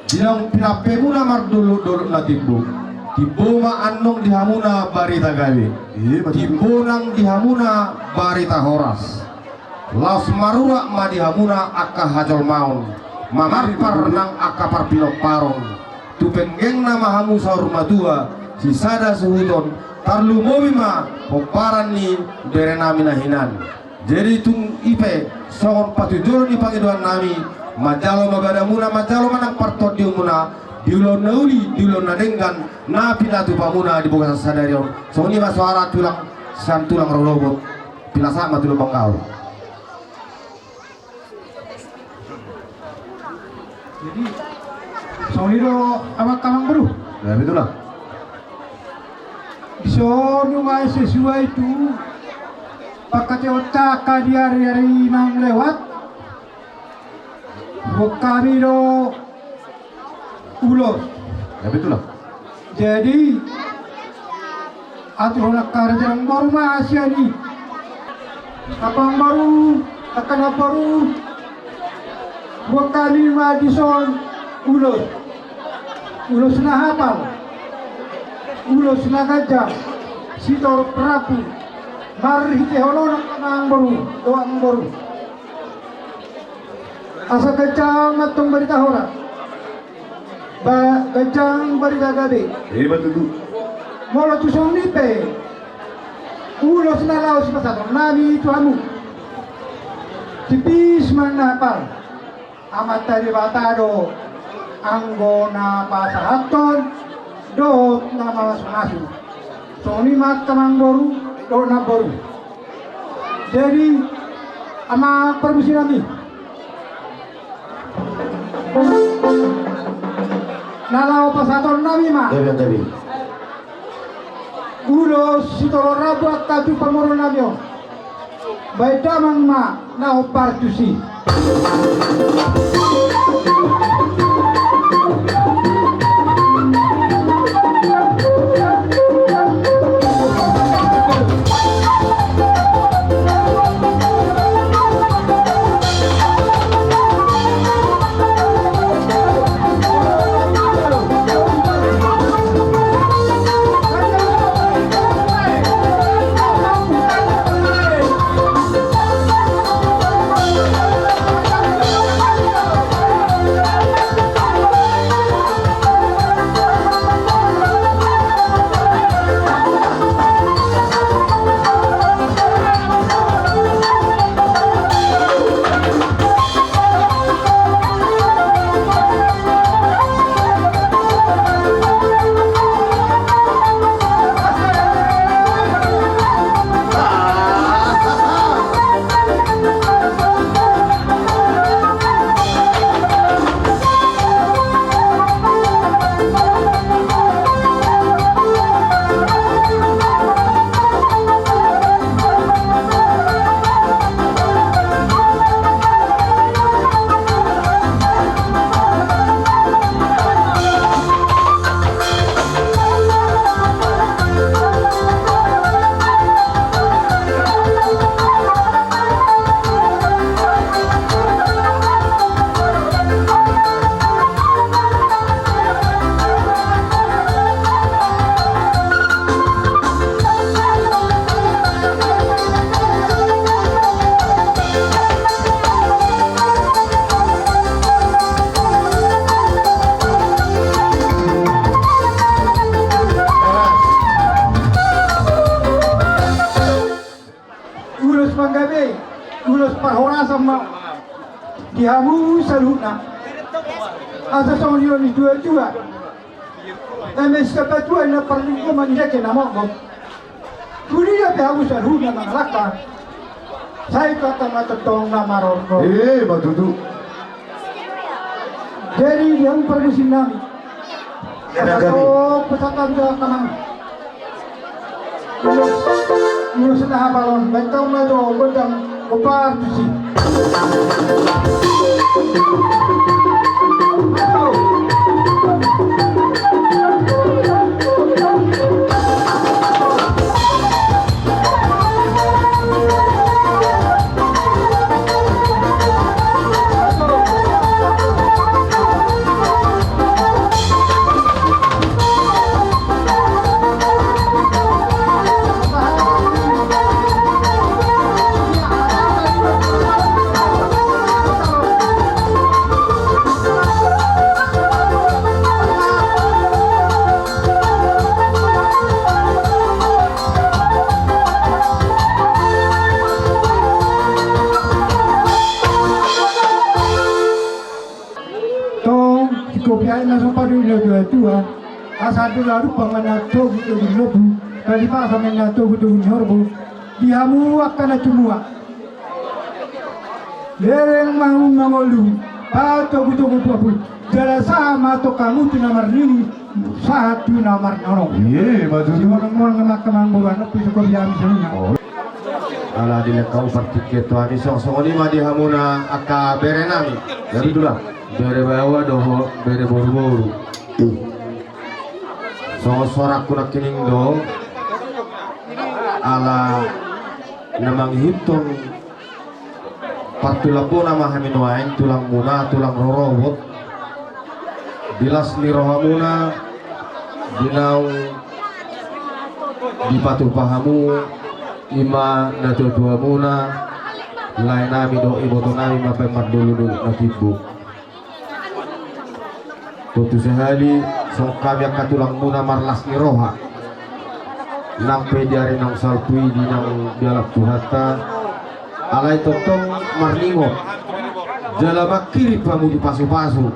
Dinang pinapemuna mardulu-dulu na tibu. Tibu maanong dihamuna barita gawi. Tibu nang dihamuna barita horas. Las marura ma dihamuna akka hajol maun. Mamarpar nang akka parpilok parong. Tupenggeng na mahamu saur matua. Sisada suhuton. Tarlu mobima poparan ni berenami hinan. Jadi tung ipe sohon patujolo ni pangiduan nami. Majalo magadamuna majalo manang partot diumuna. Diulo nauli, diulo nadenggan, na pinatu pamuna di bukan sadarion. So ini suara tulang san tulang rolobot, pila sama tulang bangkal. Jadi, so ini awak kamang baru. Ya itulah. So nungai sesuai itu, pakai otak hari-hari nang lewat. Kami ulos. Ya itulah. Jadi aturan kerja yang baru masih ini. Apa yang baru akan apa baru? Kami madison ulos. Ulos na hafal. Ulos na gajah. Sitor perapu. Mari holon ang baru, doang baru. Asa kecang matong berita hora. Gajang berita gabi. Betul. Molo tusong nipe. Ulos na laos pasado. Nami itu anu. Tipis man napal. Amat tadi batado. Anggona pasahaton. Dot na masu-masu. So ni mat kamang boru. Dot na boru. Jadi ama permisi nami. Nalau pasaton nami ma. Tapi. Ulo sitolo rabu kaju pamoro namio. Baita mang ma na opartusi. Dihamu saluna. Asa sama dia ni dua juga. Tapi setiap tu ina perlu ko manja ke nama ko. Kuliah dihamu saluna mangalaka. Saya kata mata tong nama roko. Betul. Jadi dia perlu sinami. Kalau pesatan dia kanang. Mulu sudah balon, bentang maju, gondang, kopar tu si. na supadula dua-dua asado laru panganato gitu di lobu kali pa sa menato gitu di horbo dihamu akan na tumua lereng mangun mangolu pato gitu gitu jala sama to kamu tu namar ni satu namar norong Iya, madu si orang-orang ngemak-kemak bulan pisu ko biami sana ala dile kau partiket to ani song lima di hamuna aka bere nami dari dula bere bawa doho bere boru-boru sorak kuna kining do ala namang hitung patulapo nama hamin wain tulang muna tulang rorobot dilas ni rohamuna dinau di patuh pahamu ima nato dua muna lain nami do iboto nami mapemat dulu natibuk tutu sehali so kami katulang muna marlas ni roha nang pejari nang salpui di nang dialak tuhata alai totong marlingot jalama kiri pamu di pasu-pasu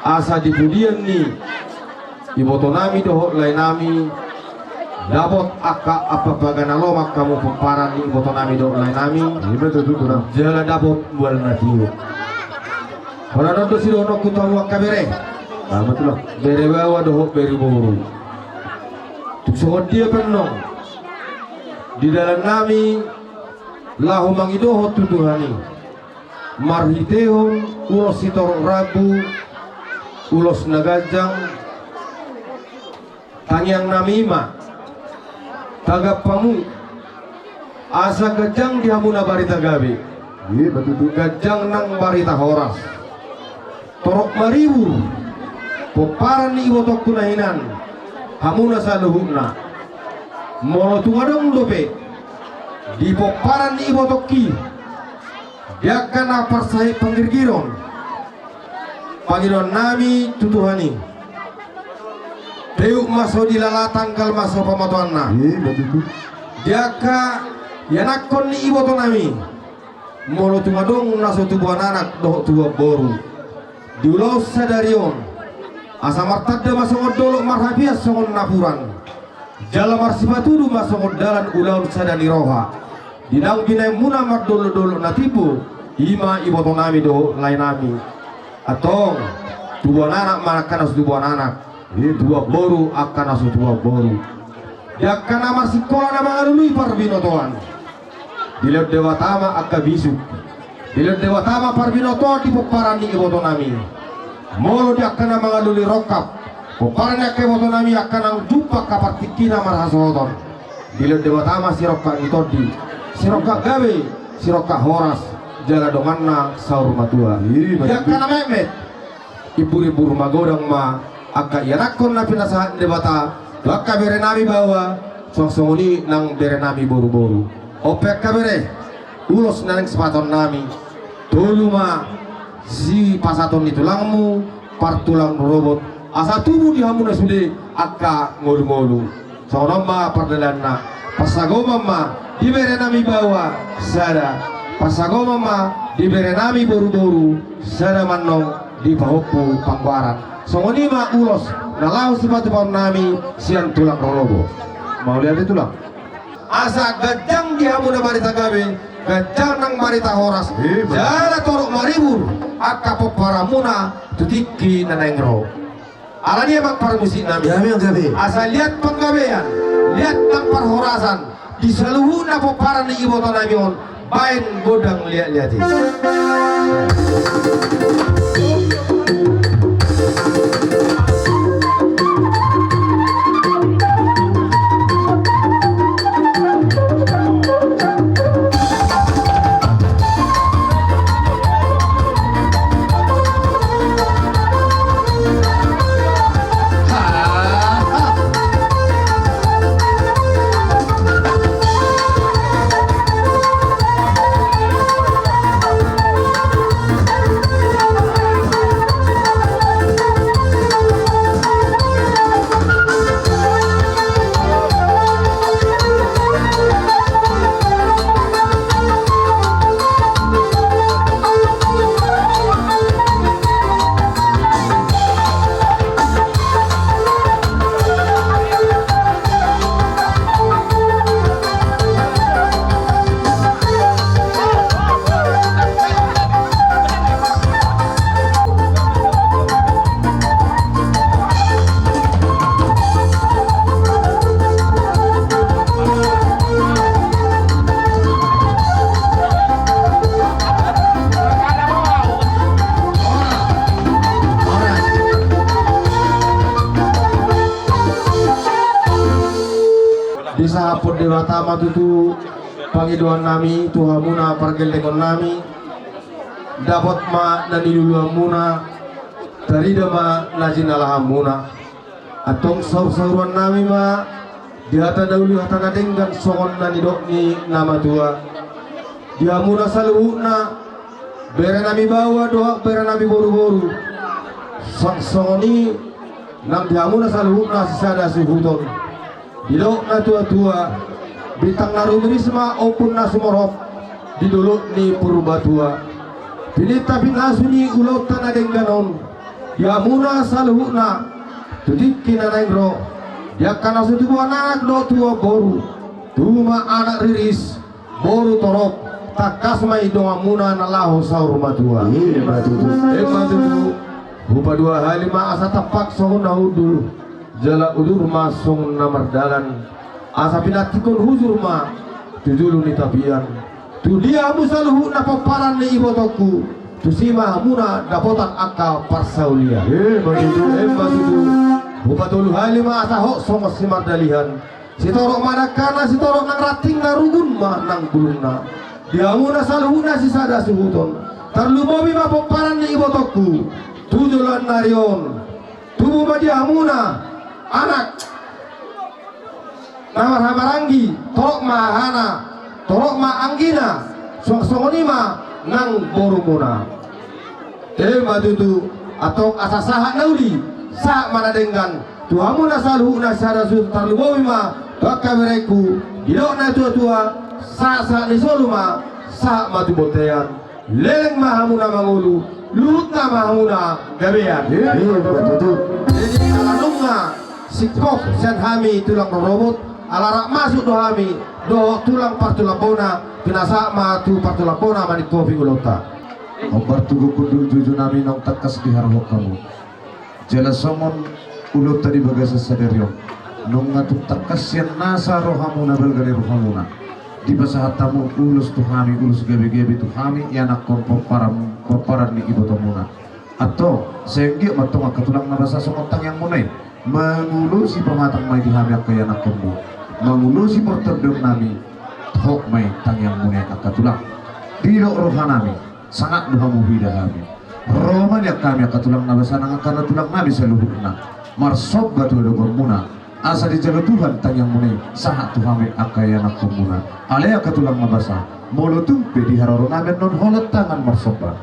asa di budian ni iboto nami doho lain nami dapat aka apa bagana lomak kamu pemparan ni iboto nami doho lain nami jala dapat bual natiu pada nodo si dono kutamu akabere betul bere bawa doho bere boru tuksohon dia penong di dalam nami lahu mangidoho tuduhani marhitehon ulos sitorok rabu ulos nagajang tangyang namima tagapamu asa gajang di hamuna barita gabi betul gajang nang barita horas torok maribu poparan ni iwotok kunahinan hamuna sa luhuna mono tumadong dope di poparan ni iwotok ki diakan apar sahib panggirgiron Panginoon nami tutuhani Deuk maso dilalatan kal maso pamatuan na Diaka yanakon ni iboto nami Molo tumadong naso tubuhan anak doh tuwa boru Diulau sadarion Asa martadda masongod dolok marhabias songon napuran Jala marsibatudu masongod dalan ulaun sadani roha Dinang binay muna mardolo-dolo natipu Ima iboto nami doh lain nami atong tubuhan anak makan asu tubuhan anak dua boru akan asu dua boru yakan amar sikola nama alului parbinotoan dilihat dewa tama akka bisu dilihat dewa tama parbinoto di poparan ni iboto nami molo di akan nama alului rokap poparan ni iboto nami akan ang jumpa kapartikina marhasoton dilihat dewa tama sirokka itodi sirokka gawe sirokka horas jala donganna saur matua ya kana memet ibu-ibu rumah godang ma akka yanakon na pinasahan debata baka bere nami bawa song-songoni nang bere nami boru-boru opek kabere ulos nang sepaton nami tulu ma si pasaton itu langmu partulang robot asa tubuh di hamuna sude akka ngolu-ngolu sono ma pardelanna pasagoma ma di bere nami bawa sada pasagoma ma diberi nami boru-boru sada manong di bahopu pangwaran songoni ma ulos nalau sepatu pang nami siang tulang rorobo mau lihat itu lah asa gajang di hamuna barita gabe gajang nang barita horas jala torok maribur akka poparamuna tutiki nanengro alani emang parmusik nami asa lihat penggabean lihat nang parhorasan di seluruh na poparan ni iboto nami on bain godang lihat-lihatin bisa hapon dewa tama tutu pangiduan nami tuhamuna pargelekon nami dapat ma naniluluan muna tarida ma najinalahamuna atong saur-sauruan nami ma dihata dauli hata nadenggan songon nanidok ni nama tua dihamuna saluhuna bere nami bawa doa bere nami boru-boru songoni nang dihamuna saluhuna sisada suhuton didok na tua-tua bintang narumirisma opun na sumorop diduluk ni purbatua pinita pinasuni ulot tanah dengganon dihamuna saluhuna tudik kinanengro ya kana sutu anak do tua boru tuma anak riris boru torok takas mai doa muna nalahu saur matua matutu bupa dua halima asa tapak songun nahudu jala udur masung namardalan asa pinatikon huzur ma tujulu ni tapian tu dia musaluhu na paparan ni ibotoku tu sima muna dapotan akka parsaulia matutu bupatul halima asa hok somos simardalihan si torok manakana si torok nang rating narugun mah nang bulungna diamuna saluhuna si sada suhuton tarlumobi ma paparan ni ibotoku tujulan narion tubuh ma diamuna anak namar hamaranggi torok mahana torok ma anggina songsongonima nang borumuna matutu atau asasaha nauli sa mana dengan tuamu nasalu nasara su tarlubowi ma baka bereku didok na tua-tua sa nisoluma sa matubotean leleng mahamuna mangulu luhut na mahamuna gabean jadi alanunga sikok sen hami tulang robot alarak masuk do hami do tulang partulapona pinasa matu partulapona manit kopi ulota obar tugu kudu juju nami nong takas di harhok kamu jala somon ulut tadi bagasa sadaryo nong ngatu takas yan nasa rohamuna belgali rohamuna di basahatamu ulus tuhami ulus gebe-gebe tuhami yanak kon paparan ni ibu tomuna atau sehingga matong akatulang nabasa songotang yang munay mengulusi pematang may dihami akaya anak kamu mengulusi porterdem nami hok may tang yang munay akatulang dilo rohanami sangat duhamu hidahami roman yang kami akatulang nabasa nang akana tulang nami seluruhna marsob batu dogon muna asa dijaga Tuhan tang yang munay sangat tuhami akaya anak komuna alaya akatulang nabasa molo tumpe di haroro namin non holot tangan marsoba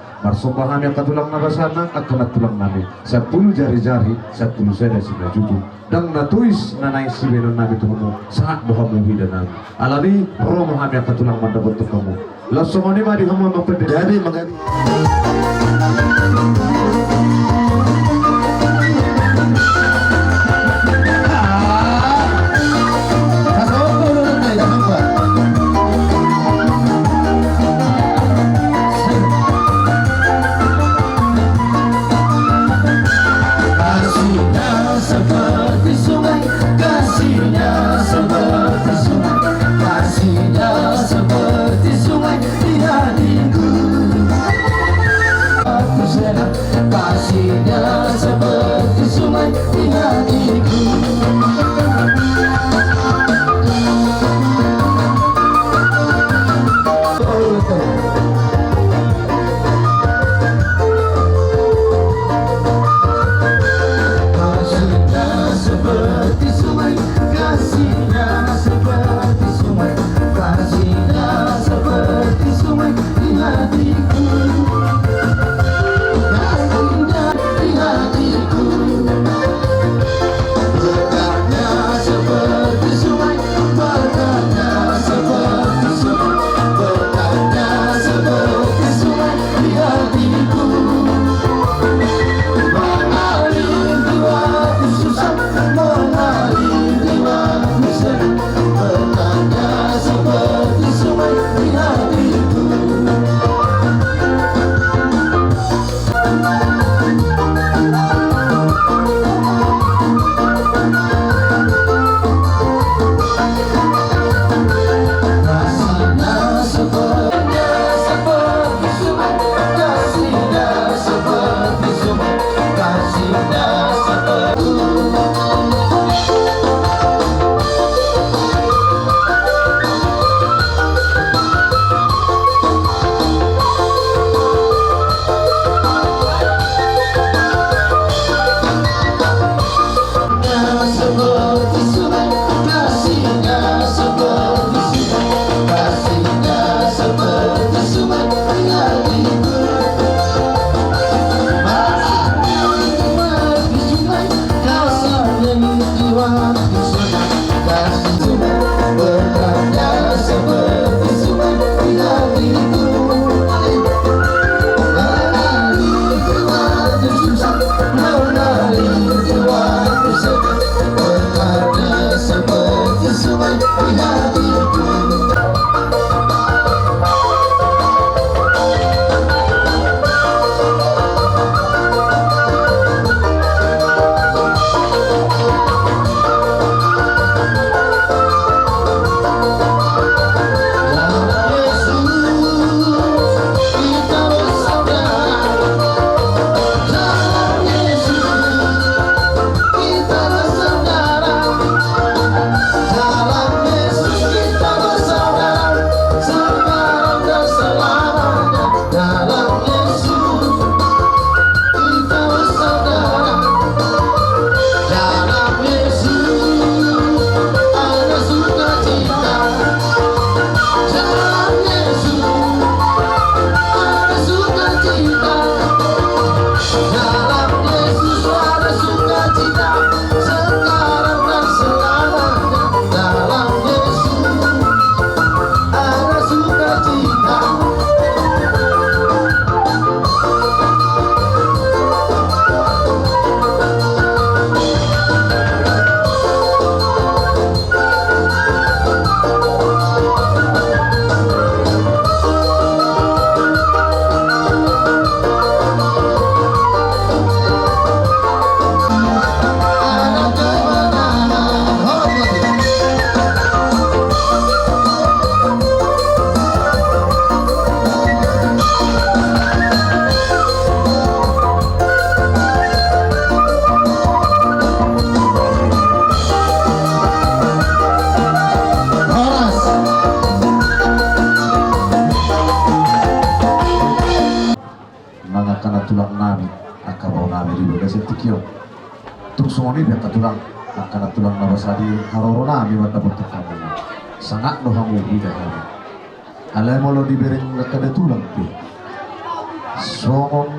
kami akatulang nabasa nang akanat tulang nami 10 jari-jari 10 seda sila jutu dang natuis nanay sibenon namin tuhumo sangat duhamu hidanami alani romo kami akatulang mandabot kamu langsung ini mari kamu mempedadari mengani Kasihnya seperti sungai di hatiku. semua ini biar tulang karena tulang nabasadi harorona mi mata bentuk kamu sangat dohamu tidak hari alai molo dibereng kada tulang tu somong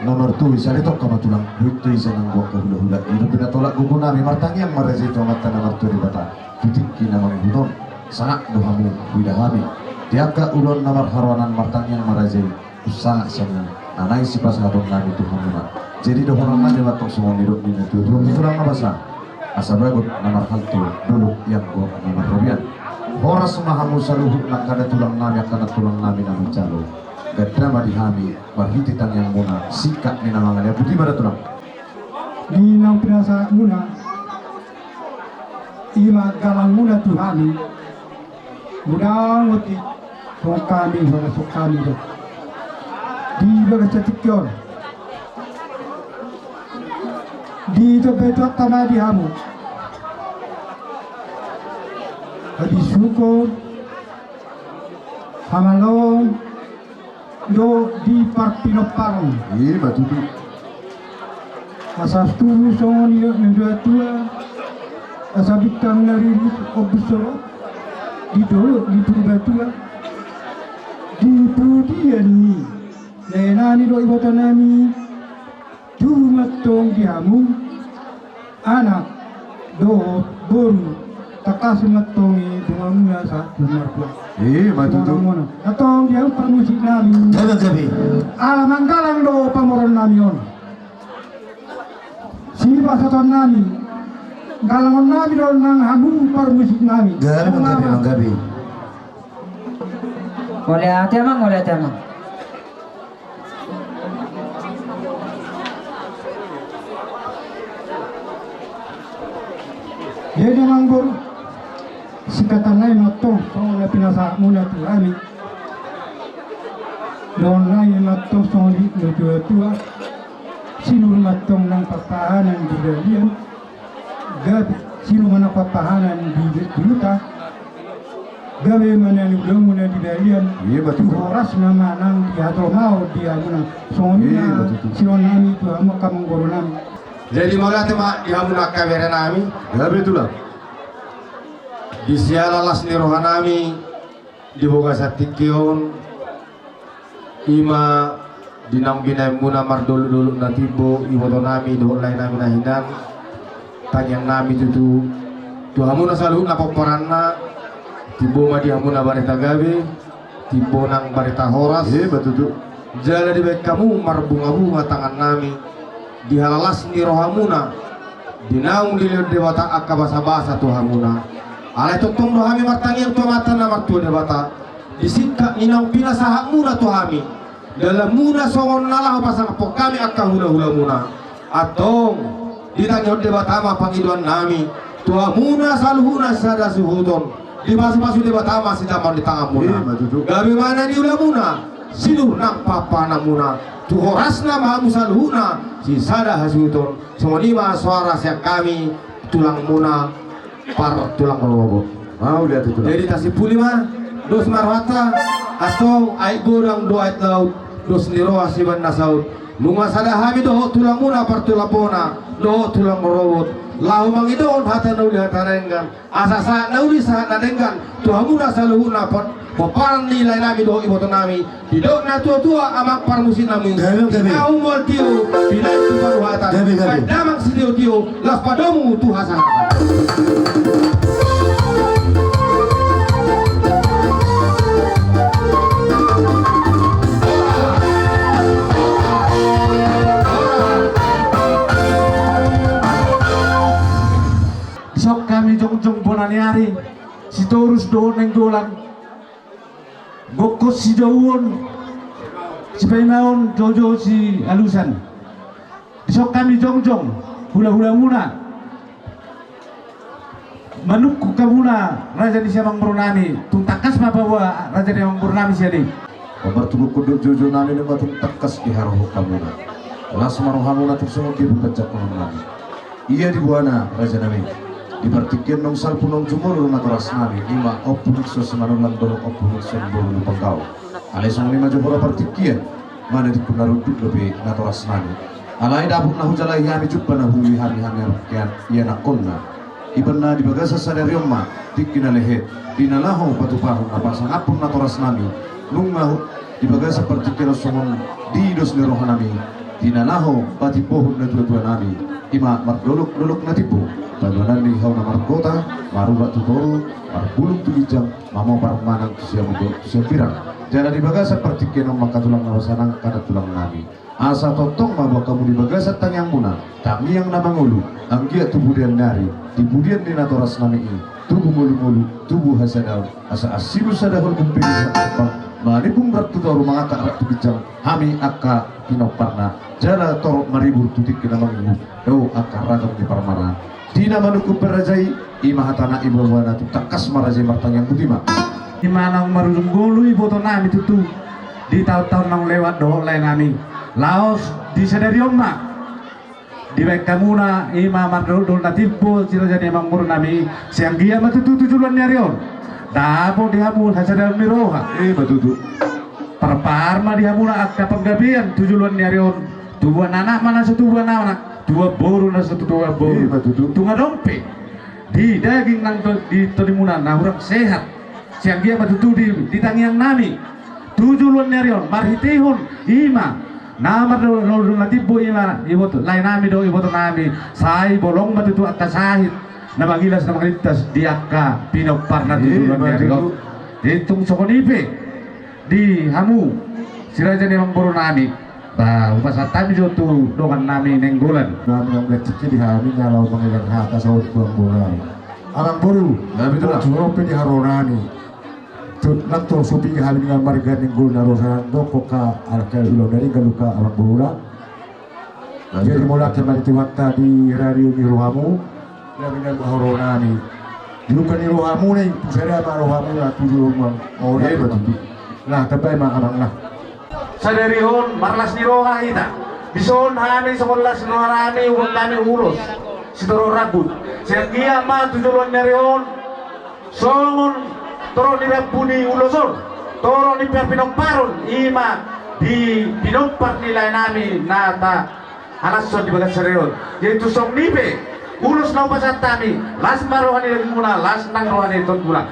nomor tu isari tok kama tulang duit tu isa nang gua hula-hula itu bila tolak guguna mi martangi yang marezi to mata nomor tu dibata titik kina mangudon sangat dohamu tidak hari diaka ulon nomor harwanan martangi yang marezi sangat senang nanai si pas hadong nabi tuhan jadi dohoran aja batok semua hidup ini tuh tulang nabasa asa bagut nomor haltu dulu yang gua nomor robian horas mahamu saluhuk nak kada tulang nami kana tulang nami namun calo gadrama dihami barhititan yang muna sikap ni namangan ya putih pada tulang Di nang pinasa muna, ima galang muna Tuhani, mudang uti kung kami masuk kami do. Di bagasatikyon, di betot tama di hamu, di syukur, hamalong, do di parpinoparang. iya batu tu Asas tubuh songon iyo nendua tua, asa bitang nariris obusoro, di dolo di purba tua, di pudiani, nenani do ibota nami, dumatong dihamu, anak do boru, takas matongi bunga sa dumarpua. iya batu tu Atong dia permusik nami, alamang galang do pamoron nami on. Sini pasoton nami, galangon nami do nang hamu permusik nami. manggabi Oleh hati emang, oleh hati emang. Jadi mangbor, sikatan lain matong, soalnya pinasa muna tu kami. Don lain matong soalnya dua tua. Sino matong ng papahanan di Berlian, gabi sino man ang papahanan di Luta, gabi man ang ulang muna di Berlian, iya batu tu oras naman ang di Hatromao di Amuna, soalnya sino nami itu amo kamanggoro nami. Jadi mula tema dihamuna kamera nami gabi tulang di sialalas ni rohan nami di boga satikyon ima dinang binay muna mardolo-dolo na tibo iwoto nami doon lain nami nahinan tanyang nami tutu tuhamu na saluhut na paparan na tibo madihamu na barita gabi tibo nang barita horas iya batu tu jala di baik kamu marbunga-bunga tangan nami dihalalas ni rohamuna dinaung dilihat dewata akka basa-basa tuhamuna alay tutong rohami martangi ang tumata na martu dewata disikap ninang pinasahamuna tuhami dalam muna songon nalah pasang po kami akka hula-hula muna atong ditanyod debatama pangiduan nami tua muna saluhuna sada suhuton di masu-masu debatama si damar di tangan muna iya batu tu gabi mana di ula muna siluh nang papana muna tu horasna mahamu saluhuna si sada hasuton semua lima suara siap kami tulang muna par tulang robot mau lihat itu tulang jadi tasipuli mah dos marwata atau ay gorang do ay laut dos niro asiban nasaut lunga sada hami do tulang muna par tulapona do tulang robot lahu mangidon hata nauli hata renggan asasa nauli sa nadenggan tuhamuna saluhuna par paparan nilai nami do iboto nami didok na tua-tua amak parmusin nami Gabi. aumol tio bilai tu paru hata Gabi. damang si tio las padomu tu hasan. sok kami jongjong bonani hari si torus doon ng dolan gokos si Dawon si Paimaon Jojo si Alusan sok kami jongjong hula-hula muna manukku ka muna raja ni siya mangburnami tung takas mapawa raja ni mangburnami siya di kabartulog ko Jojo nami na matung takas di haruh ka muna las maruhamuna tersunod di bukacak nami iya di buana raja nami dipartikin nong salpu nong jumur na toras nami lima opun so semanong landong opun so bulu pangkau alay song lima jumur partikian mana di punaruduk lebih na toras nami Alai dabuk na hujalai hami cupa na hui hami kian ia nakonna. Iban na di bagasa sadariom ma tikina lehe dinalaho patupahon apa sangapun na toras nami lunga di bagasa partikira somon di dos ni rohanami dinalaho patipohon na tua nami ima margolok na tipu baluanan ni hau na margota maruba tutoro marbulung tulijang mamau parmanang tusia pirang jana di bagasa partikira makatulang nawasanang kada tulang nami asa totong bahwa kamu di bagasa tangyang muna tangi yang namangulu anggia tubudian nari dibudian di natoras nami ini tubuh mulu-mulu tubuh hasadau asa asilu sadahul kumpil apa manipung ratu toru mangaka ratu bijang hami akka pinoparna jala torok maribur tutik kinamang ibu do akka ragam di parmana tina manuku perajai imahatana ibu wana takas marajai martang yang butima dimana marulung gulu ibu to nami tutu di tahun-tahun nang lewat do lain nami Laos di sadariom ma di baik kamuna ima mardol na tibo sila jadi emang mur nami siang dia matutu tujuan nyarion dapo dihamul hasadar miroha batutu perparma dihamula akta penggabian tujuan nyarion tubuhan anak mana satu buah anak dua boru na satu dua boru batutu tunga dompe di daging nang di terimunan nah urang sehat siang dia matutu di tangiang nami tujuan nyarion marhitihun ima nama do natibo ima iboto lain nami do iboto nami sai bolong matutu atas sahid na magilas na magalitas di akka pinopar na tujuan nyarion ditung sokonipe di hamu sila jadi emang boro nami bah upasa tami jo tu dongan nami nenggolan nami yang lecik di hami nyalau mengejar hata saud buang bola alang boru nami tu lah surope di haronani Nato supi ke halim dengan marga ninggul narosan doko ka alkal ulo dari galuka alang bola jadi mula kembali tiwata di radio di rohamu nami dengan haronani luka ni rohamu ni pusara ma rohamu lah tujuh rumah orang betul nah tapi mah abang lah sadarihon marlas ni roha ita bison hami sekolah sinarami uang kami urus sidoro rabut siagia ma tujuan nyarion songon toro ni rabuni uloson toro ni pinong ima di pinompar nilai nami nata halason di bagas sarihon yaitu song nipe ulos na upasat tami las marohani lagi muna las nang rohani ton muna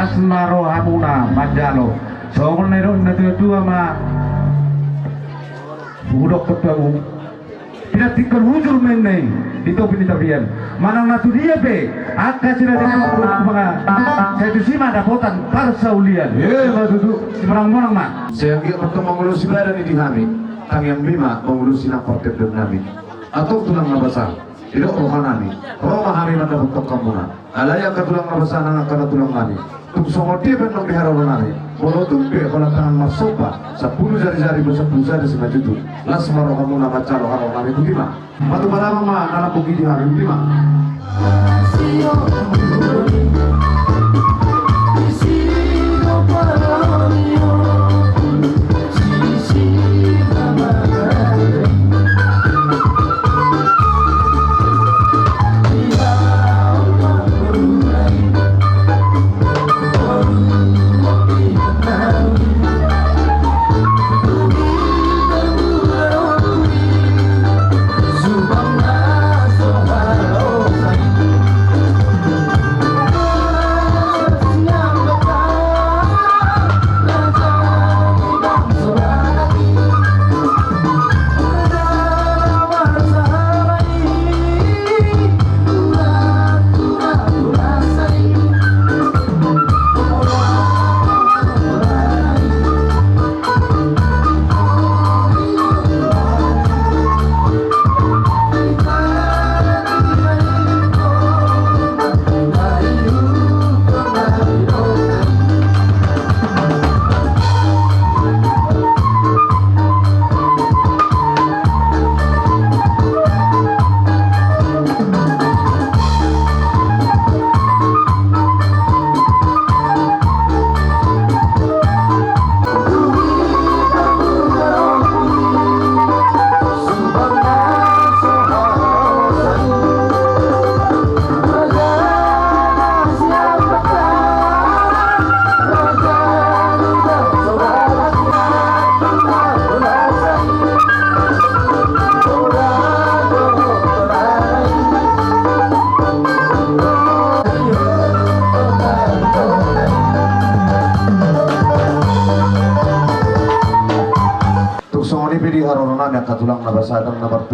Lasmaro hamuna majalo songon nero natua ma budok ketemu tidak tinggal hujur meneng di topi ni tabian manang natu dia be akka sila dengan mga saya itu sima dapotan parsaulian matutu si marang-marang ma saya nggak untuk mengurusi badan di kami tang yang lima mengurusi naportep dan nabi atau tulang nabasa tidak rohanani roh mahami nanda untuk kamuna alaya ka tulang nabasa nang akan tulang nami tung songoti ben nang bihara nami bolo tumpe kola tangan masopa 10 jari-jari bersepuluh jari semajutu las maro kamuna macalo haro nami butima matu balama ma nala bugi di hari butima Sigo para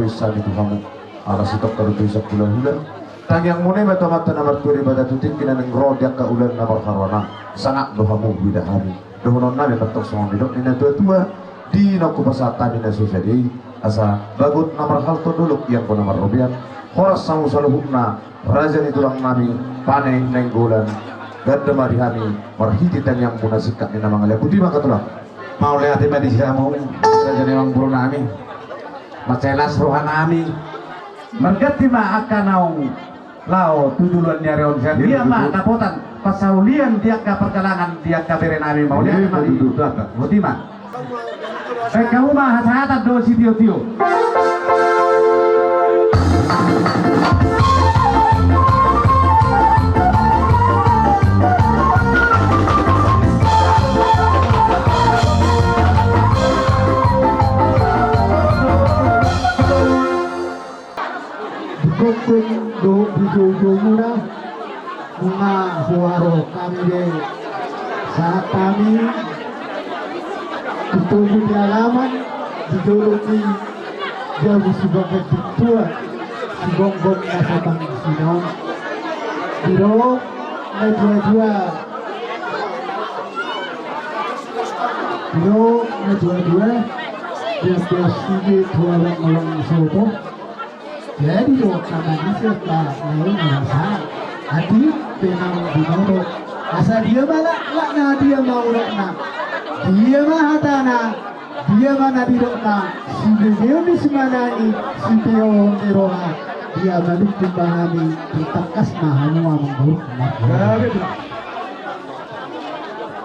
tuisan itu kamu ala sitok kalau tuisan bulan-bulan tang yang mune batu mata nomor 2 pada tutik kina neng rodia ka ulan nomor karwana sangat dohamu bidahami dohonon nabi betok semua bidok nina tua di naku pasata nina susadi asa bagut nomor halto dulu yang ko nomor robian horas samu saluhukna raja ni tulang nabi pane neng bulan ganda marihami marhiti tang yang munasikat nina mangalia putih maka tulang mau lihat di siamu raja ni mang buru nami macelas rohan nami Mergati mah akan lao tujuan nyarion dia mah kapotan pasaulian dia ke perjalanan dia ke berenami mau dia mah itu budi mah kamu mah hata do si tio Kukun do bijo muna bunga suaro kami de saat kami ketemu di halaman dijuluki jauh sebagai tua si bongbong nasa bang sinon biro na dua-dua dia bersih dua orang soto. Jadi lo kata bisa tak lalu merasa hati penang dinodo asal dia malah lakna dia mau lakna dia mah hatana dia mana dirokna si dia di semanani si peon diroha dia balik timbangani ditakas mahanua menguruk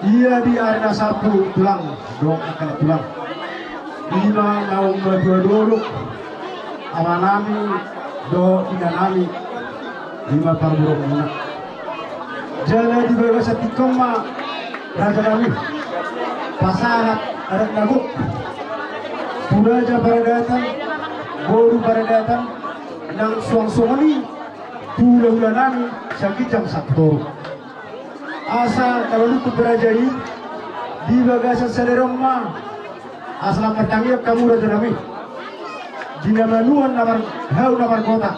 dia di arena sapu tulang dong akan tulang lima mau berdua amanami do inanami lima parburuk muna jala di bawah sati koma raja nami pasahat adat naguk puraja baradatan boru baradatan nang suang-suangani tula-ula nami sakijang saktor asa kalau lu berajai di bagasan saderong ma asal pertanggap kamu raja nami dinamanuan namar kota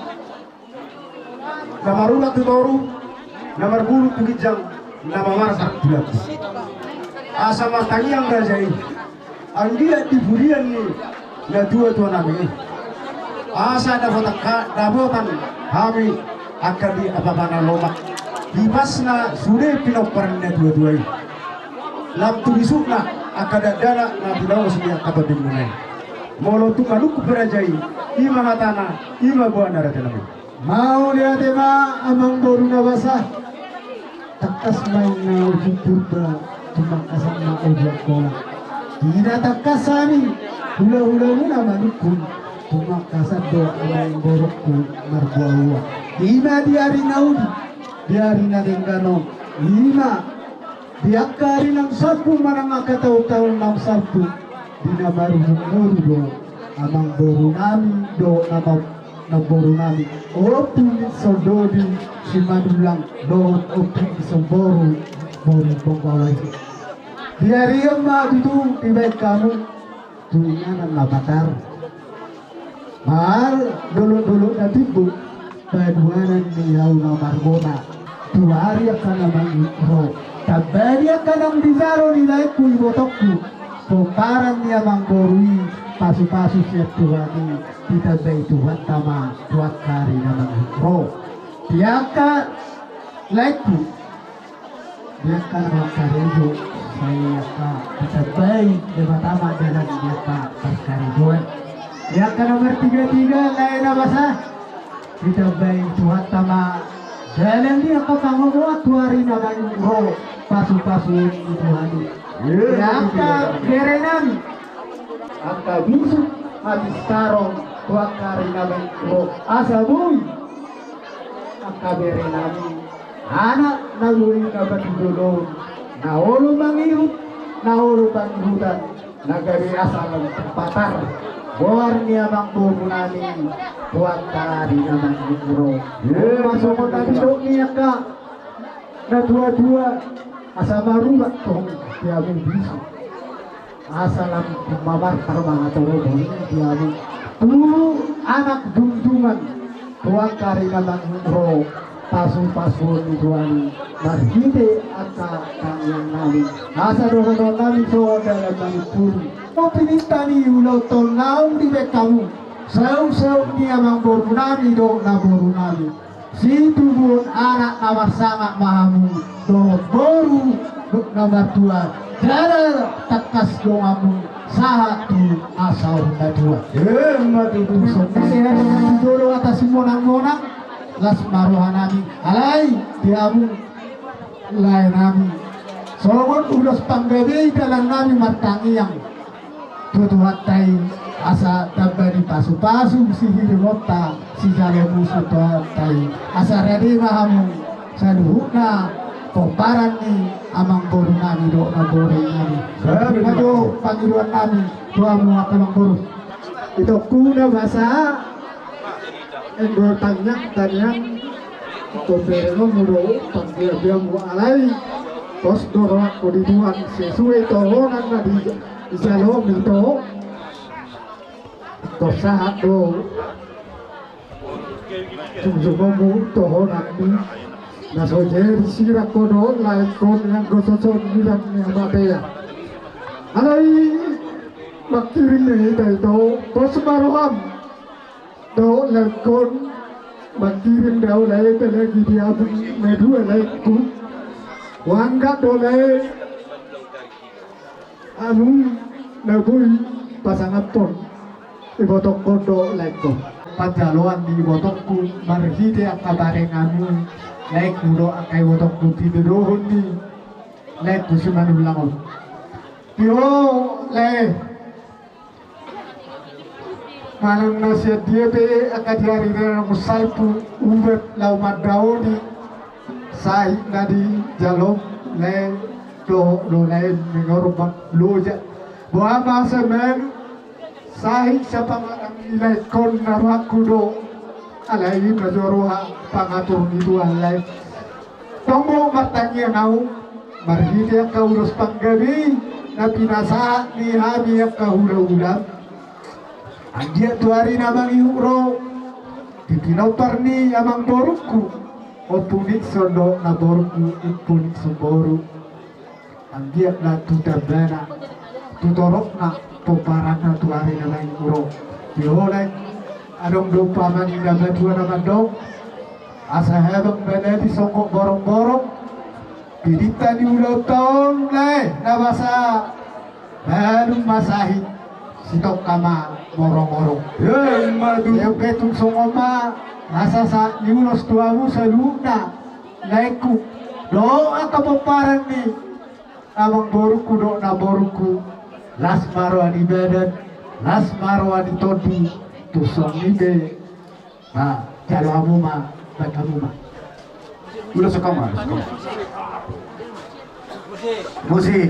namar ulat tutoru namar bulu tugijang nama marsak bulat asa matangi yang rajai anggia di burian ni na dua nami asa dabotan kami akan di apa-apa lomak di pasna sudah pinoperan na dua lampu bisukna akan dadala na bilaw sedia kabading munay molo tu kaluku berajai ima matana ima buana raja nabi mau dia tema amang boru nabasa takas main na ujurba cuma kasar na ujur kola tidak takas sami hula-hula muna manukun cuma kasar do amang borokku marbuawa ima diari naudi diari na denggano ima diakari ng sapu manang akataw-taw ng sapu dina marunong do amang boru nami do na boru nami opin so dodi si madulang do opin so boru pongkawai diari yang madutu tibay kamu tuingan na batar mahal dulu na tibu paduanan niyaw na margona tuari akan namang ikro tabari akan ang dizaro nilai kuy botokku Kumparan niya mangborui pasu-pasu siya Tuhani kita bay Tuhan tama tuat kari namang hikro tiaka laiku tiaka namang karejo saya ka kita bay diba tama jalan dia ka perkarijoan tiaka nomor 33 lain na basa kita bay Tuhan tama jalan dia ka pangomuat tuari namang hikro pasu-pasu Tuhani Yaka berenami angka bisu habis karong tuak kari naman ko asabuy angka berenami anak naluin ka batidulong naolo mangihut naolo pangihutan nagari asal patar buar niya bang bubu namin tuak kari naman ko masuk mo tadi dong niya ka na dua-dua asa marubat tong tiamin bisu asalam mabar parma atau robon tiamin tu anak junjungan tuan karina bangro pasu-pasu tuan marhide aka kang yang nami asa dohono nami saudara nami puri opinitani ulo ton naum di bekamu seu ni amang boru nami do na boru nami si tubun anak nawar sangat mahamu do boru do nomor dua jara takas doamu satu asal dua mati tu soalnya dulu atas monang las maruhan nami alai diamu lain nami soalnya ulas panggabe dalam nami martangi yang tutuhat tai asa tabari pasu-pasu si hirota si jalo musuh tuhat tai asa ready mahamu saduhna komparan ni amang boru nami do na boru nami aduh panggiluan nami tuamu amang boru itu kuna bahasa endor tanyang itu bereno mudo panggil dia mu alai tos dorong kodiduan sesuai tohonan na di jalo mito tos sahat do sumsumamu tohonan ni nasojer sira kono lai kon yang gososon bilang ni abadaya alai makirin ni to tos maroham do lai kon makirin daw lai lagi dia medu lai ku wangga do lai anu nabui pasangan pon ibotok kodo lai ko panjaluan di botokku marhide akabareng anu naik mudo akai wotok putih bedohon ni naik kusuman ulangon yo le malang nasihat dia be akadi hari rena musalpu umbet lau madaoni sai nadi jalom le do le ngorobak loja boa masa men sai siapa ngarang nilai kon naraku do alai majoroha pangatur itu alai tombo martangi nau marhide ka urus panggabi na pinasa ni hami ka hula-hula andia tuari namang iuro dipinau parni amang boruku opunik sondo na boruku ipunik soboru andia na tutabana tutorok na poparan na tuari namang iuro diolai adong do paman ina badua na mandong asa hebang benedi songkok borong-borong pirita di ulau tahun le nabasa baru masahit sitok kama borong-borong madu yang betung songoma nasa sa niulos tuamu seluna laiku do aka peparan ni amang boruku do na boruku las maro adi badan las maro adi todi tusong ide nah jalo amuma bakamuma Udah sekamar. Musik.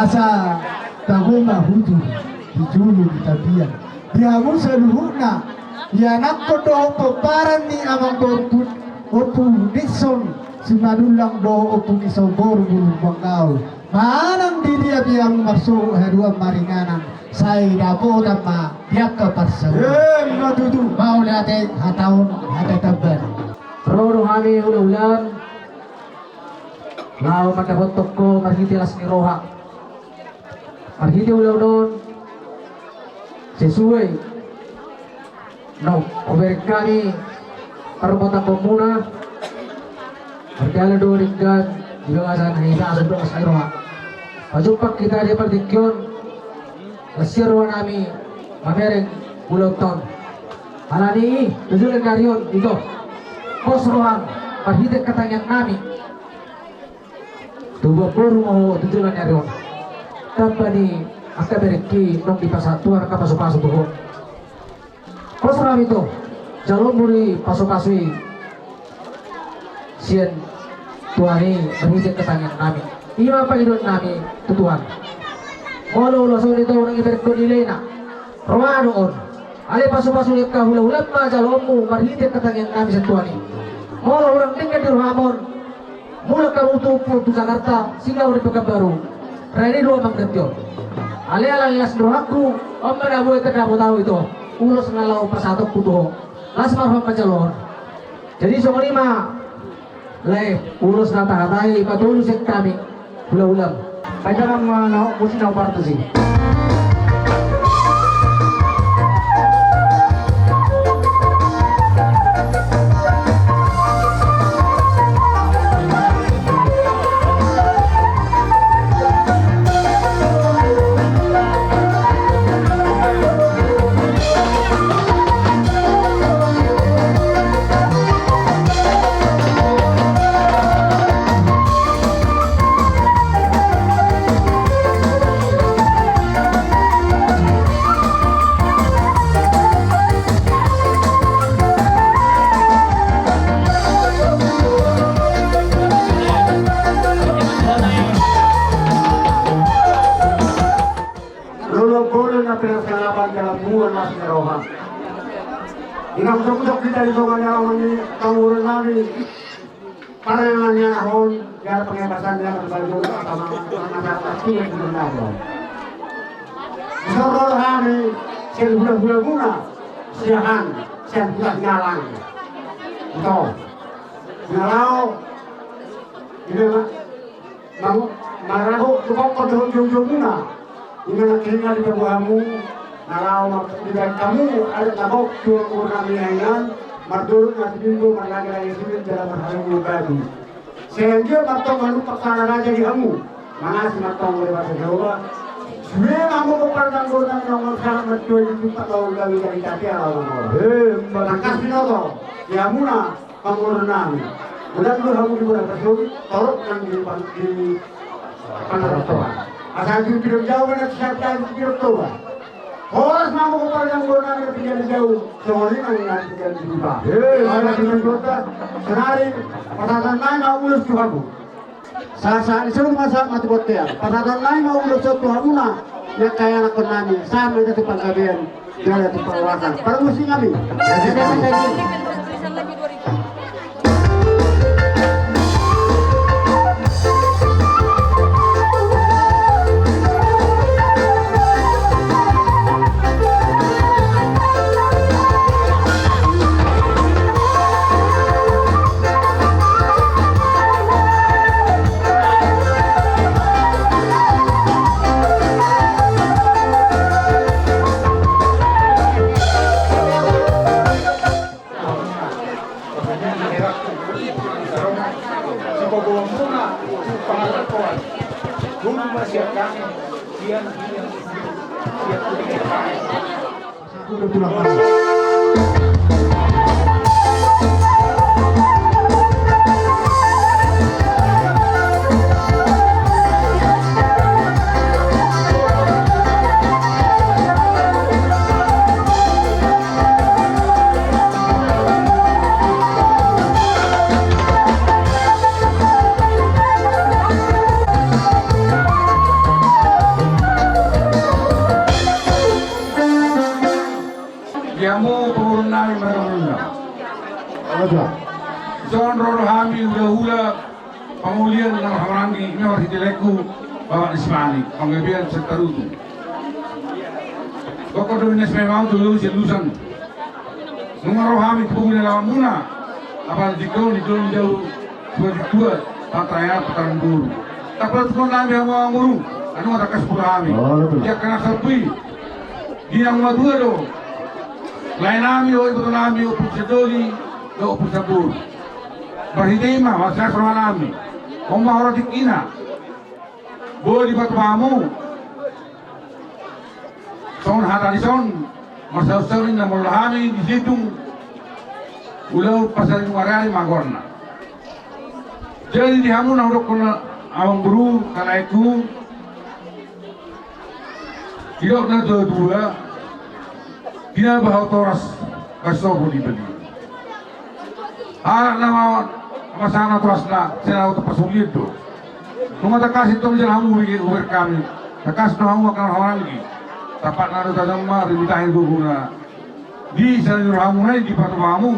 asa taguma huju dijulu di tabian diamu seluruhna ya nakko do peparan ni amang borput opu nison simadulang do opu iso boru bangkau manang di dia biang masuk herua maringanan saya dapo dama dia ke parsa matutu mau lihat hataun hata taban Rohani ulan lau madapat toko marhitilas ni roha marhiti ulan sesuai no oberkani perbuatan pemuna berjalan dua ringgan juga asan hina sebelum asai roha pajumpak kita dia perdikyon lesir nami mamereng pulau ton alani tujuan karyon itu pos rohan perhitek katanya nami tubuh puru mau tujuan karyon tanpa di Aka bereki nong di pasatuan ka paso-paso tuho. Pas rami to, jalur muri paso-pasui sien tuani berhijat ke tangan kami. Ima pangidon nami tutuan. Molo langsung itu orang ibarat ko nilay na. Romano on. Ale paso-paso yung kahula-hulat ma jalommu berhijat ke tangan kami sa tuani. Molo orang tinggal di Ramon. Mula karutu po tu Jakarta, singaw di Pekanbaru. Rani dua mangketyo. Ale-ala las dohaku, om menabu itu tahu itu. Ulos ngalau pasatok putuho. Las marhum pajalon. Jadi soal lima, le ulos nata-hatai patulus yang kami ulam-ulam. Kaya nang musin na parto sih. Dalam bulan masih roha. Inang sok kita itu hanya orang tangguran nami. Parangannya hon, biar pengebasannya berbalik sama anak-anak kecil yang benar. Sorol kami, bulan guna, siahan, bulan nyalang. Itu, nyalau, ini mang marahu tukang kodong jung guna. Ini nak tinggal di kamu. Nalau tidak kamu ada nabok dua orang miangan mardul nasibindo marlaga yesuin dalam hal bagi sehingga matong malu perkara raja di kamu mana si matong lewat Jawa suwe kamu bukan tanggungan nomor sangat betul itu tak tahu lagi dari tadi awal mangkas binoto ya muna kamu nami udah lu kamu di bulan tersebut torok yang di panaratoan asal itu tidak jauh dan siapa yang tidak tahu. Horas mampu kepada yang tinggal jauh, soalnya yang tinggal di bawah. Ada dengan kota, senari pasatan lain mau ulus Tuhanku. Saat itu masa mati kotea, pasatan lain mau ulus Tuhanku na, yang kaya anak penami, sama itu pangkabian, jalan itu pengawasan. Para musim kami. Yamu purnami mereka. John Rohami hula pengulian dalam harangi ini Teleku bawa Ismani pengebian setarutu. Pokok dominas memang dulu selusan. Nomor Rohami pengulian lawan muna. Apa jika jauh dua pantraya putaran buru. Tak perlu tuan lagi yang mau nguru. Anu ada Rohami. Dia kena sepi. Dia yang dua do. Lain nami o ibu nami o pusedoli do pusabur. Bahidema masa sama nami. Oma orang dikina. Boleh dibuat kamu. Son hatari son masa usahin na mulahami di situ. Ulau pasal warari magorna. Jadi di hamu na urok kona awang buru kalaiku. Tidak na dua kinabahau toras kasobo di beli. Nama masana toras na sila auto pasulit do. Kung kasih itu menjadi hamu bagi uber kami, takas na hamu akan orang lagi. Tapat na dosa jama rimitahin guna. Di sana hamu na di patu hamu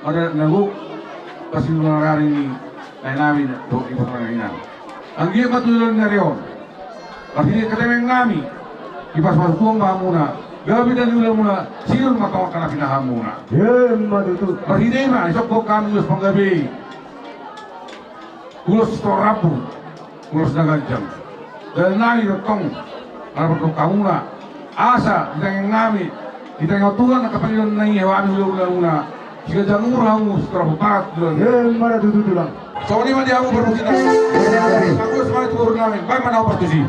ada nagu kasih nulari ini lain namin do di patu ini. Ang dia patuloy na riyon. Artinya ketemeng nami ipas masukong mahamuna gabi dan ulang muna sirun matawag ka na pinahamuna Madutut. artinya na isok ko kami ulos panggabi ulos torapu ulos nagancang dan nami datong arapatong kamuna asa ditanging nami ditanging Tuhan na kapalilan na ihewami ulang muna jika jangan murahamu setelah parat Madutut lang. so ini mandi aku bermusik aku semangat turun namin bagaimana aku partusi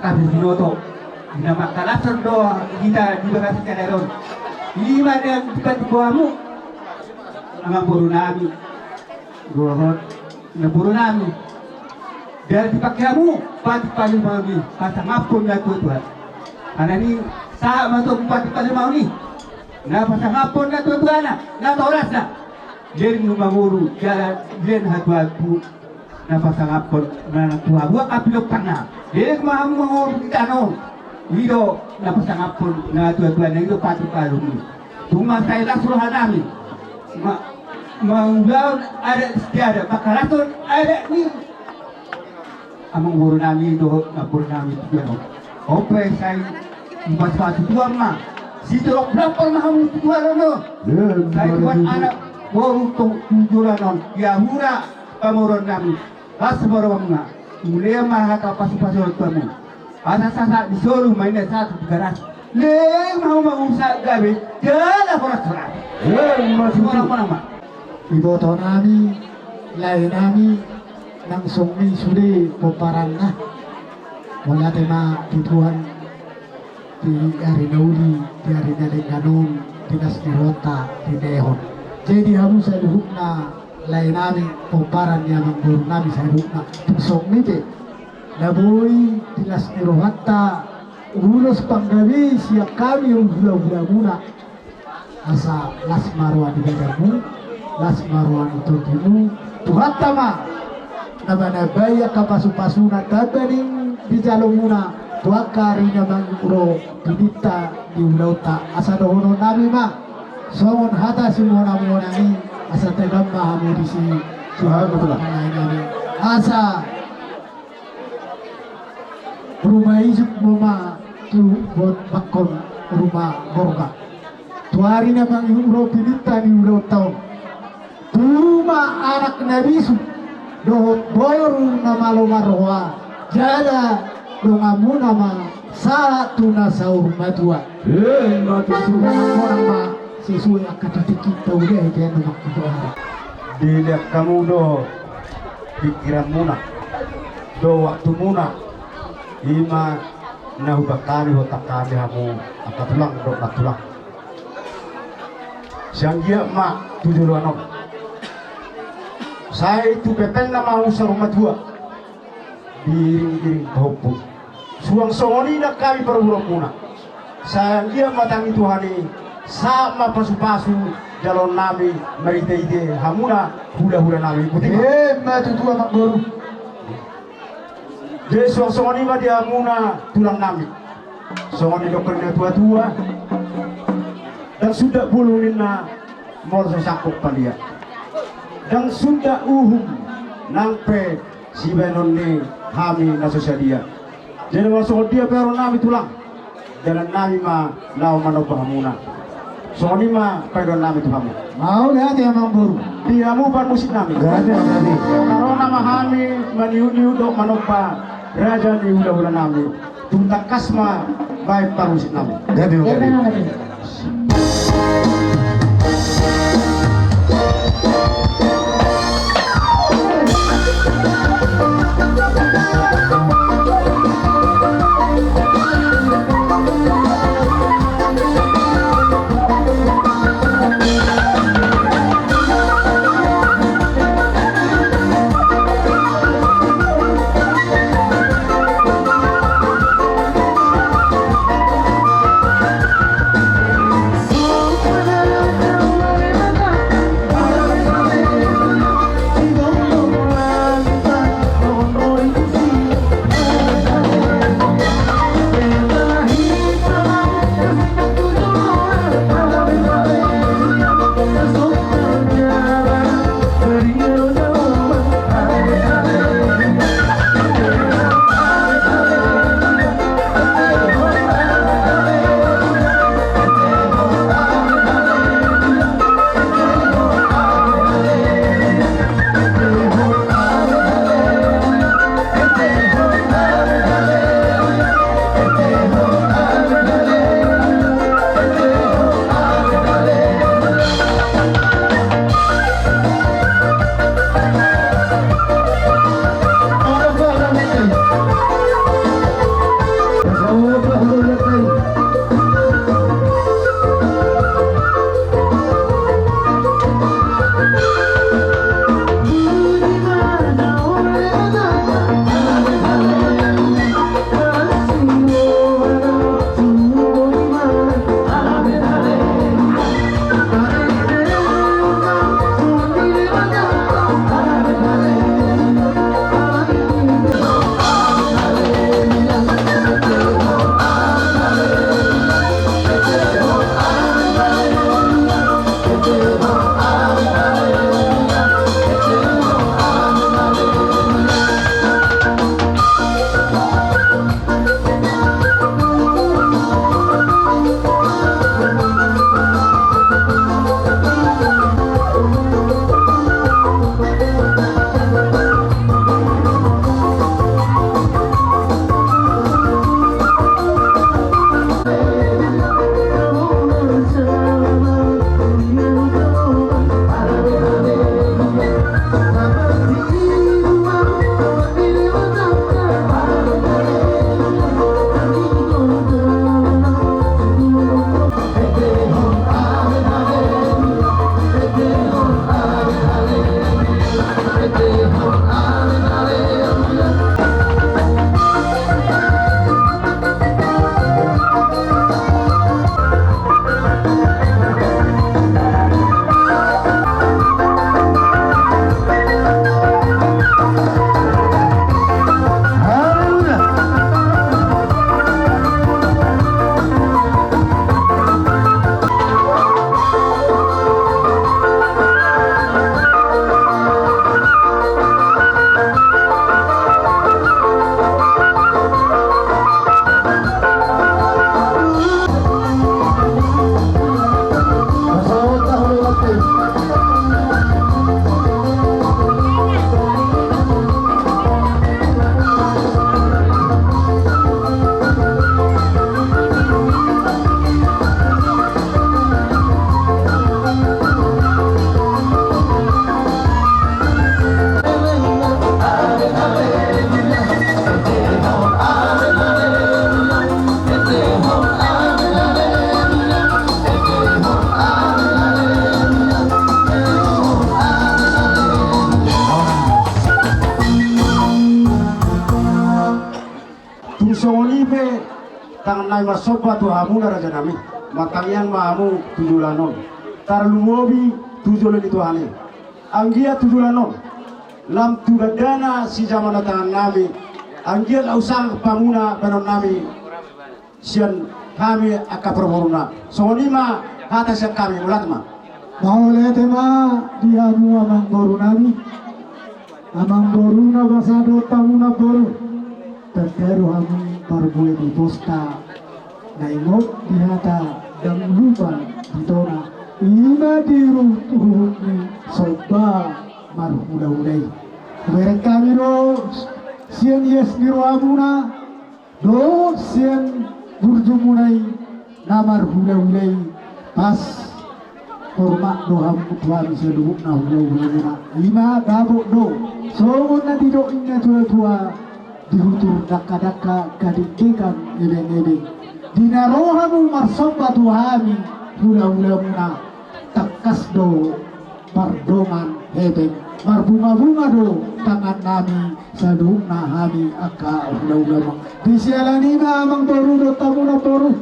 Habis binoto, nama kalasan doa kita dibahas kadaron. Lima dan bukan buamu, nama buru nami, gohot, na buru nami. Dari dipakaimu, pati paling mau ni, pasang apun na tuan. Karena ni sama tu pati paling mau ni, na pasang apun na tuan na toras na. Jadi ngumanguru jalan jen hatuatu. Napasangapon na natuwa buat kapilok tanga dia mangurus kita non itu napasangapon na tua-tua na itu pati palung tuma saya langsung hadami mangulaw ada setiada makaraton ada ni amang guru nami itu ngapur nami itu no ope saya empat satu tua mah si terok berapa mahamu tua no saya buat anak baru tujuan non ya murah pamoron nami asbarwamna mulai mahaka pasu-pasu tuamu ada sasa disuruh mainnya satu garas le mau usaha gawe jalan korak-korak Masuk. orang-orang Iboto nami, lain nami, nang sungmi suri poparan na. Wala tema tutuhan di hari nauli, di hari naling ganun, di nasdirota, di dehon. Jadi harus saya na lain nami, poparan yang mengguru nami saya na. Tusong nite, naboy, di nasdirota, ulos panggabi, siap kami yung hula-hula muna. Asa las marwa di badanmu, las marwa itu dimu, Tuhan tama, nama baya kapasu-pasuna tabaning di jalong muna, Tuhan kari namang uro, binita di ulauta, asa dohono nami ma, songon hata semua namu nami, asa tegam mahamu di sini, Tuhan nami, asa rumah isuk mama tu buat bakon rumah borga. Tuari namang uro pinita ni ulo taon. Tuma anak nabisu dohot boru na malo marwa. Jada dongamu nama satu na saur madua. Matu sudah orang ma sesuai akadati kita udah dia nama doa. Dilihat kamu do pikiran muna, do waktu muna, ima nahubakani hotakani hamu akatulang do natulang. Siang dia mak 7 anak. Saya itu pepeng nama usah rumah tua. Diring-diring bahupun. Suang songoni nak kami perurang muna. Sayang dia matangi Tuhani. Sama pasu-pasu jalon nami merite-ite hamuna hula-hula nami. matu tua mak boru. Dia suang songoni ma dia hamuna tulang nami. soalnya dokternya tua-tua dan sudah bulunin na mau sesakuk palia dan sudah nampe si benon ni hami na dia jadi masuk dia pero nami tulang jalan nami ma lau manobahamuna soalnya ma pero nami tuhamu Mau lihat ya Mang Buru. dia mu ban musik nami Gak ada tadi. kalau nama hami maniu-niu dok manoba raja ni hula-hula nami tuntak kasma baik parusik nami Gabi Ya gabi. kan lagi. tangan nai masoba tu hamuna raja nami matang yang mahamu tujulanon tarlumobi tujulani tuhane anggia tujulanon lam tugadana si zaman tangan nami anggia lausang pamuna banon nami sian kami akaperboruna sonima atas yang kami ulatma Maulid tema diamu amang boru nami amang boru na basado tamuna boru terteru hamu parbuet di posta naimot dihata dan lupa ditona ima diru tuhuni soba marhula-hulai mereka kami ro sian yes niro amuna do sian burjumunai namar hula-hulai pas hormat doham Tuhan seluruh na hula-hulai lima gabok do so na tido inga tua-tua dihutur daka-daka kadikekan eleng-eleng dina rohamu marsoba Tuhami hula-hula muna takas do pardongan hebeng marbunga-bunga do tangan nami saduna hami aka hula-hula disialani na amang boru do tamuna boru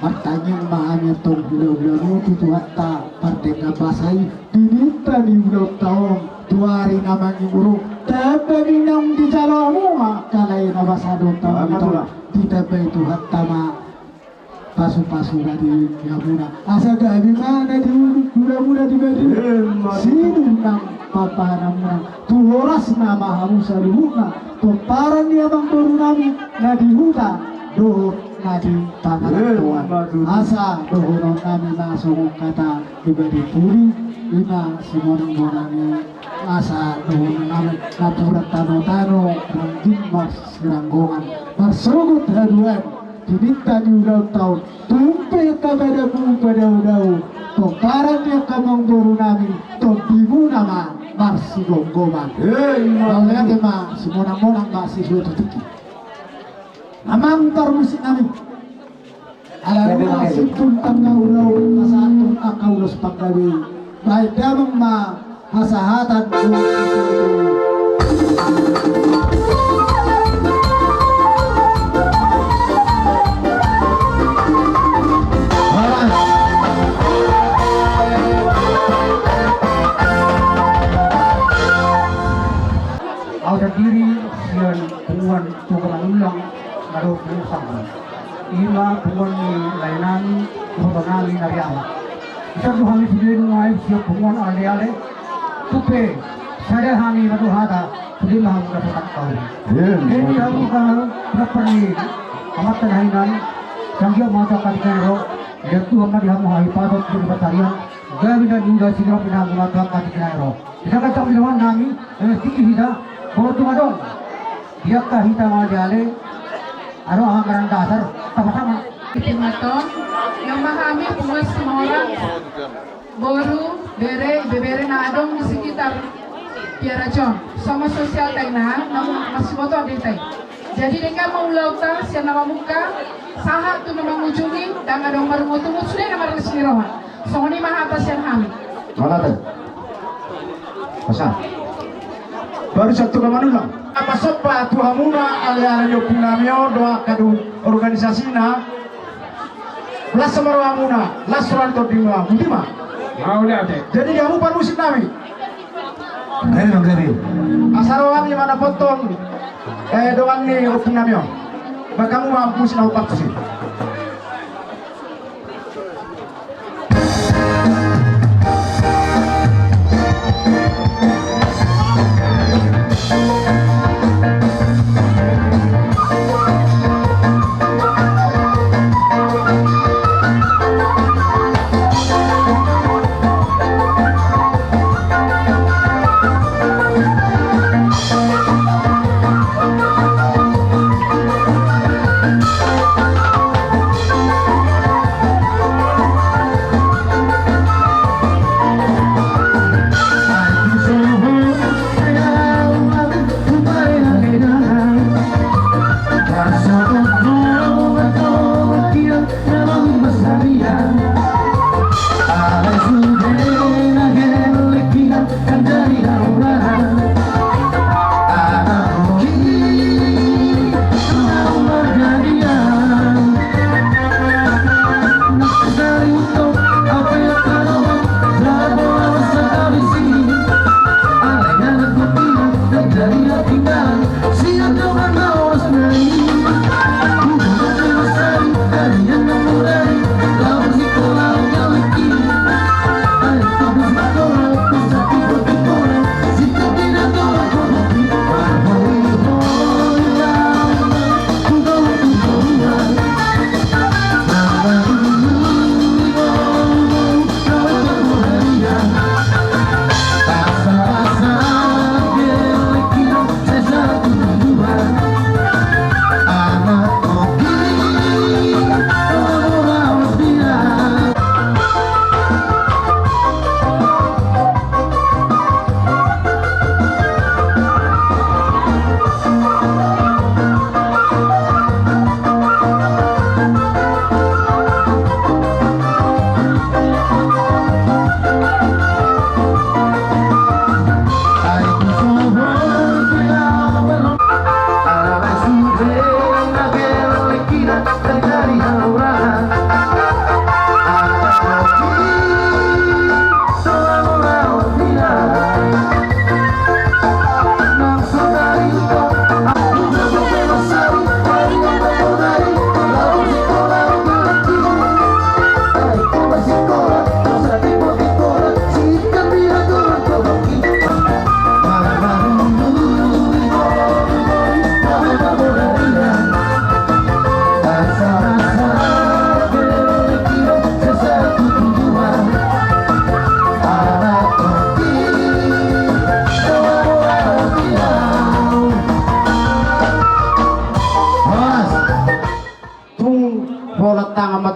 martanyang mahami tong hula-hula mo tutuhatta parteka basai dinita di hula taong tuari namang iburu tapi nang di jalamu kalay na basado taong ito tidak itu hattama pasu-pasu dari yamuna asa gabi mana di muda di bedi sini nang papa namuna tu horas nama hamusa luhuna pemparan dia bang baru nami nadi huta dohor nadi tangan tuan asa dohoron nami langsung kata di bedi puri lima simon bonani asa dohoron nami napurat tano-tano rangging mas geranggongan marsogut haduan diminta di ulang tahun tumpe kepada udau pemparan dia kamang boru nami tobimu nama marsi gonggoman maunya tema simonang-monang masih dua tutiki amang tarmusik nami alam masih tuntang ulau kasatun akaulos panggawi baik damang ma hasahatan ada diri sian punguan tukeran ulang baru pusang ima punguan ni lainani punguan nari amat bisa tu kami sudah mengai siap punguan ale-ale tupe saya kami baru hada sudah mahu dapat tahu ini aku kalau berperni amat terhainan sanggih mata katikan dia tu amat dia mau hai padot di batarian gaya bina juga sini bina mata katikan kita kata bilawan kami tinggi kita kalau tu madong dia kahita maljale aro anggaran dasar sama-sama Timaton yang memahami penguas semua orang boru bebere na adong di sekitar Piaracon sama sosial taina namun masih foto update jadi dengan maulauta siang nama muka sahat tu nama mujuni dan adong marungu tu sudah nama resmi rohan soni maha atas yang kami mana tu pasal baru satu kemanulang apa sopa tuhamuna aliara yo pinamio doa kadu organisasi na las samaruamuna las suranto dima mutima Mau lihat deh. jadi kamu pan musik nami Gari. asaro kami mana potong doang ni pinamio bakamu mampu sinau paksi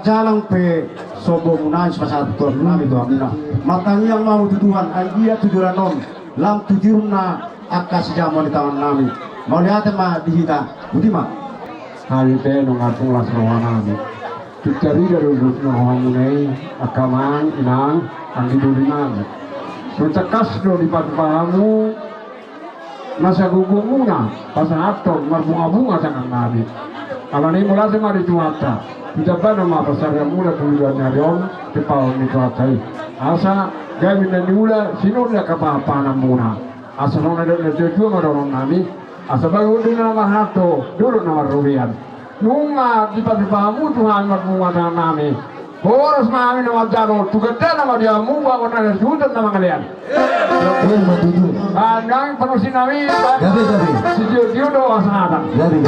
jalang pe sobo munai pasatu nami to amina matangi yang mau tuduhan dia tuduhan non lam tudirna akas jaman di tangan nami mau lihat ma dihita butima hari te no ngatung las rohanami tutari dari rusno hamunei akaman inang ang didulingan Sutakas do di pagpahamu nasa gugumuna pasahaton marbunga-bunga sangang nabi alani mula sa marituata tidak ba na mapasarya mula tuligan na riyon tipaw nito atay asa gamin na niula sinurya kapapanan muna asa nung nadadadyo maroon nami asa bago din na mahato duro na marubian nung di pagpahamu tuhan marbunga na nami Horas mamin na magdaro, tugada na magdiamu, ako na nasutan na mga liyan. Hanggang panusin namin, Gabi. si Diyo do asahatan. Gabi.